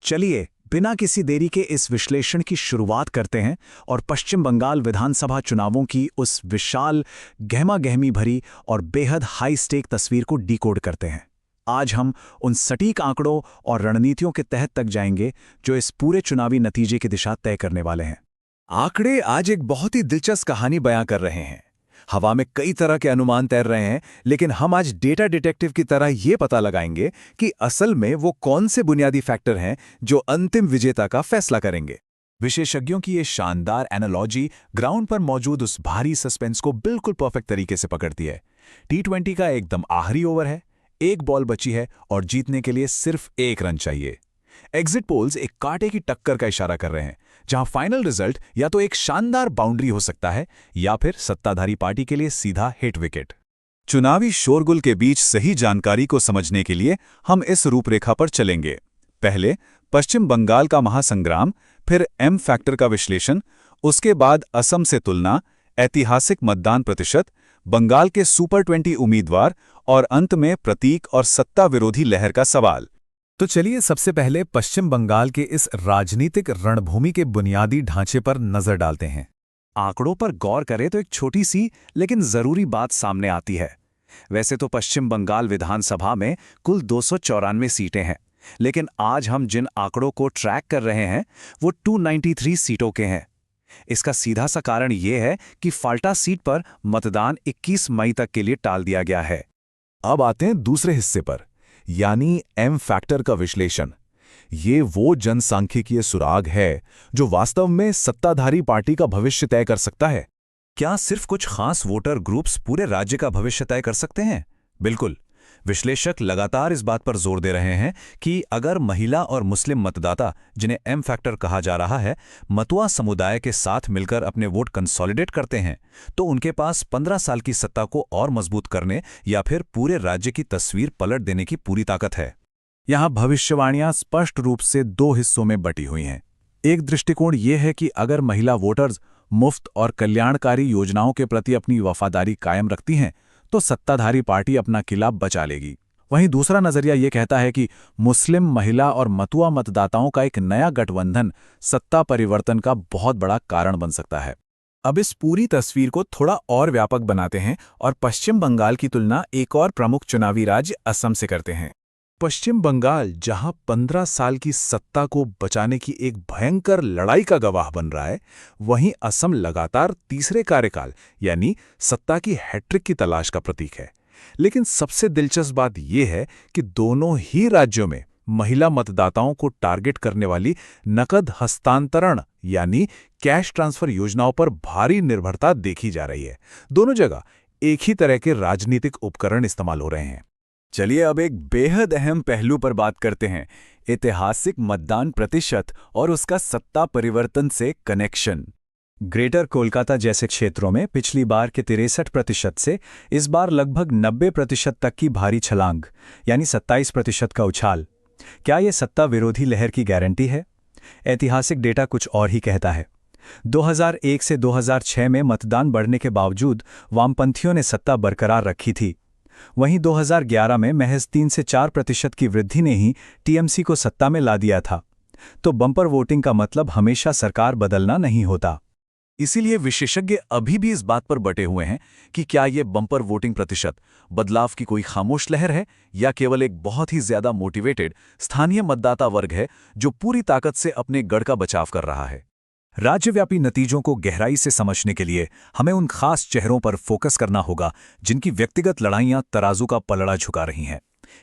चलिए बिना किसी देरी के इस विश्लेषण की शुरुआत करते हैं और पश्चिम बंगाल विधानसभा चुनावों की उस विशाल, गहमा-गहमी भरी और बेहद हाई स्टेक तस्वीर को डिकोड करते हैं। आज हम उन सटीक आंकड़ों और रणनीतियों के तहत तक जाएंगे जो इस पूरे चुनावी नतीजे की दिशा तय करने वाले हैं। आंकड़े आज एक बहुत ही दिलचस्प कहानी बयां कर रहे हैं। हवा में कई तरह के अनुमान तैर रहे हैं, लेकिन हम आज डेटा डिटेक्टिव की तरह ये पता लगाएंगे कि असल में वो कौन से बुनियादी फैक्टर हैं जो अंतिम विजेता का फैसला करेंगे। विशेषज्ञों की ये शानदार एनालॉजी ग्राउंड पर मौजूद उस भारी सस्पेंस को बिल्कुल परफेक्ट तरीके से पकड़ती है। T20 का एकदम आखिरी ओवर है, एक बॉल बची है और जीतने के लिए सिर्फ 1 रन चाहिए। एग्जिट पोल्स एक कांटे की टक्कर का इशारा कर रहे हैं, जहां फाइनल रिजल्ट या तो एक शानदार बाउंड्री हो सकता है या फिर सत्ताधारी पार्टी के लिए सीधा हिट विकेट। चुनावी शोरगुल के बीच सही जानकारी को समझने के लिए हम इस रूपरेखा पर चलेंगे। पहले पश्चिम बंगाल का महासंग्राम, फिर एम फैक्टर का विश्लेषण, उसके बाद असम से तुलना, ऐतिहासिक मतदान प्रतिशत, बंगाल के सुपर 20 उम्मीदवार और अंत में प्रतीक और सत्ता विरोधी लहर का सवाल। तो चलिए सबसे पहले पश्चिम बंगाल के इस राजनीतिक रणभूमि के बुनियादी ढांचे पर नजर डालते हैं। आंकड़ों पर गौर करें तो एक छोटी सी लेकिन जरूरी बात सामने आती है। वैसे तो पश्चिम बंगाल विधानसभा में कुल 294 सीटें हैं, लेकिन आज हम जिन आंकड़ों को ट्रैक कर रहे हैं वो 293 सीटों के हैं। इसका सीधा सा कारण ये है कि फाल्टा सीट पर मतदान 21 मई तक के लिए टाल दिया गया है। अब आते हैं दूसरे हिस्से पर, यानी एम फैक्टर का विश्लेषण। ये वो जनसांख्यिकीय सुराग है जो वास्तव में सत्ताधारी पार्टी का भविष्य तय कर सकता है। क्या सिर्फ कुछ खास वोटर ग्रुप्स पूरे राज्य का भविष्य तय कर सकते हैं? बिल्कुल। विश्लेषक लगातार इस बात पर जोर दे रहे हैं कि अगर महिला और मुस्लिम मतदाता, जिन्हें एम फैक्टर कहा जा रहा है, मतुआ समुदाय के साथ मिलकर अपने वोट कंसोलिडेट करते हैं, तो उनके पास 15 साल की सत्ता को और मजबूत करने या फिर पूरे राज्य की तस्वीर पलट देने की पूरी ताकत है। यहां भविष्यवाणियां स्पष्ट रूप से 2 हिस्सों में बटी हुई हैं। एक दृष्टिकोण यह है कि अगर महिला वोटर्स मुफ्त और कल्याणकारी योजनाओं के प्रति अपनी वफादारी कायम रखती हैं तो सत्ताधारी पार्टी अपना किला बचा लेगी। वहीं दूसरा नजरिया यह कहता है कि मुस्लिम, महिला और मतुआ मतदाताओं का एक नया गठबंधन सत्ता परिवर्तन का बहुत बड़ा कारण बन सकता है। अब इस पूरी तस्वीर को थोड़ा और व्यापक बनाते हैं और पश्चिम बंगाल की तुलना एक और प्रमुख चुनावी राज्य असम से करते हैं। पश्चिम बंगाल, जहां 15 साल की सत्ता को बचाने की एक भयंकर लड़ाई का गवाह बन रहा है, वहीं असम लगातार तीसरे कार्यकाल यानी सत्ता की हैट्रिक की तलाश का प्रतीक है। लेकिन सबसे दिलचस्प बात यह है कि दोनों ही राज्यों में महिला मतदाताओं को टारगेट करने वाली नकद हस्तांतरण यानी कैश ट्रांसफर योजनाओं पर भारी निर्भरता देखी जा रही है। दोनों जगह एक ही तरह के राजनीतिक उपकरण इस्तेमाल हो रहे हैं। चलिए अब एक बेहद अहम पहलू पर बात करते हैं, ऐतिहासिक मतदान प्रतिशत और उसका सत्ता परिवर्तन से कनेक्शन। ग्रेटर कोलकाता जैसे क्षेत्रों में पिछली बार के 63% से इस बार लगभग 90% तक की भारी छलांग, यानी 27% का उछाल। क्या यह सत्ता विरोधी लहर की गारंटी है? ऐतिहासिक डेटा कुछ और ही कहता है। 2001 से 2006 में मतदान बढ़ने के बावजूद वामपंथियों ने सत्ता बरकरार रखी थी। वहीं 2011 में महज 3 से 4% की वृद्धि ने ही टीएमसी को सत्ता में ला दिया था। तो बम्पर वोटिंग का मतलब हमेशा सरकार बदलना नहीं होता। इसीलिए विशेषज्ञ अभी भी इस बात पर बटे हुए हैं कि क्या ये बम्पर वोटिंग प्रतिशत बदलाव की कोई खामोश लहर है या केवल एक बहुत ही ज्यादा मोटिवेटेड स्थानीय मतदाता वर्ग है जो पूरी ताकत से अपने गढ़ का बचाव कर रहा है। राज्यव्यापी नतीजों को गहराई से समझने के लिए हमें उन खास चेहरों पर फोकस करना होगा जिनकी व्यक्तिगत लड़ाइयां तराजू का पलड़ा झुका रही हैं,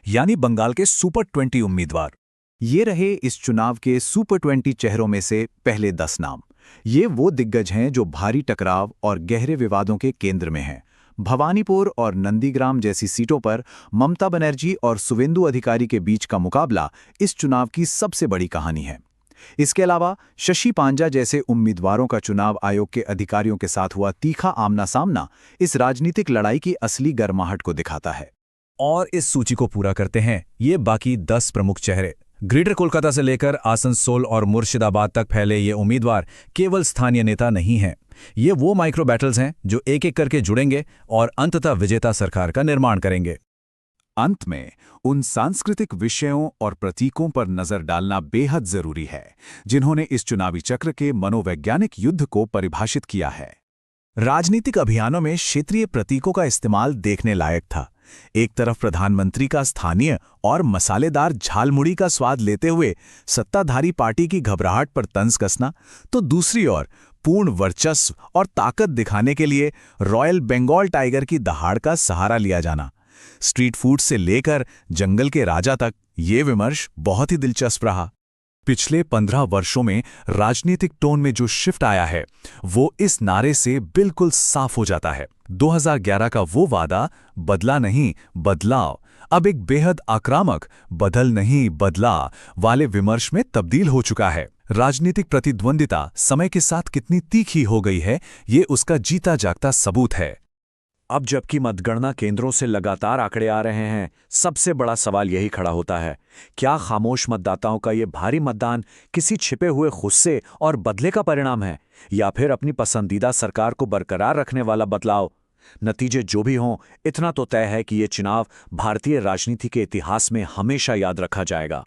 यानी बंगाल के सुपर 20 उम्मीदवार। ये रहे इस चुनाव के सुपर 20 चेहरों में से पहले 10 नाम। ये वो दिग्गज हैं जो भारी टकराव और गहरे विवादों के केंद्र में हैं। भवानीपुर और नंदीग्राम जैसी सीटों पर ममता बनर्जी और सुवेंदु अधिकारी के बीच का मुकाबला इस चुनाव की सबसे बड़ी कहानी है। इसके अलावा शशि पांजा जैसे उम्मीदवारों का चुनाव आयोग के अधिकारियों के साथ हुआ तीखा आमना सामना इस राजनीतिक लड़ाई की असली गर्माहट को दिखाता है। और इस सूची को पूरा करते हैं ये बाकी 10 प्रमुख चेहरे। ग्रेटर कोलकाता से लेकर आसनसोल और मुर्शिदाबाद तक फैले ये उम्मीदवार केवल स्थानीय नेता नहीं हैं। ये वो माइक्रो बैटल्स हैं जो एक एक करके जुड़ेंगे और अंततः विजेता सरकार का निर्माण करेंगे। अंत में उन सांस्कृतिक विषयों और प्रतीकों पर नजर डालना बेहद जरूरी है जिन्होंने इस चुनावी चक्र के मनोवैज्ञानिक युद्ध को परिभाषित किया है। राजनीतिक अभियानों में क्षेत्रीय प्रतीकों का इस्तेमाल देखने लायक था। एक तरफ प्रधानमंत्री का स्थानीय और मसालेदार झालमुड़ी का स्वाद लेते हुए सत्ताधारी पार्टी की घबराहट पर तंज कसना, तो दूसरी ओर पूर्ण वर्चस्व और ताकत दिखाने के लिए रॉयल बंगाल टाइगर की दहाड़ का सहारा लिया जाना। स्ट्रीट फूड से लेकर जंगल के राजा तक ये विमर्श बहुत ही दिलचस्प रहा। पिछले 15 वर्षों में राजनीतिक टोन में जो शिफ्ट आया है वो इस नारे से बिल्कुल साफ हो जाता है। 2011 का वो वादा बदला नहीं बदलाव अब एक बेहद आक्रामक बदल नहीं बदला वाले विमर्श में तब्दील हो चुका है। राजनीतिक प्रतिद्वंदिता समय के साथ कितनी तीखी हो गई है ये उसका जीता जागता सबूत है। अब जबकि मतगणना केंद्रों से लगातार आंकड़े आ रहे हैं, सबसे बड़ा सवाल यही खड़ा होता है, क्या खामोश मतदाताओं का ये भारी मतदान किसी छिपे हुए गुस्से और बदले का परिणाम है, या फिर अपनी पसंदीदा सरकार को बरकरार रखने वाला बदलाव? नतीजे जो भी हों, इतना तो तय है कि ये चुनाव भारतीय राजनीति के इतिहास में हमेशा याद रखा जाएगा।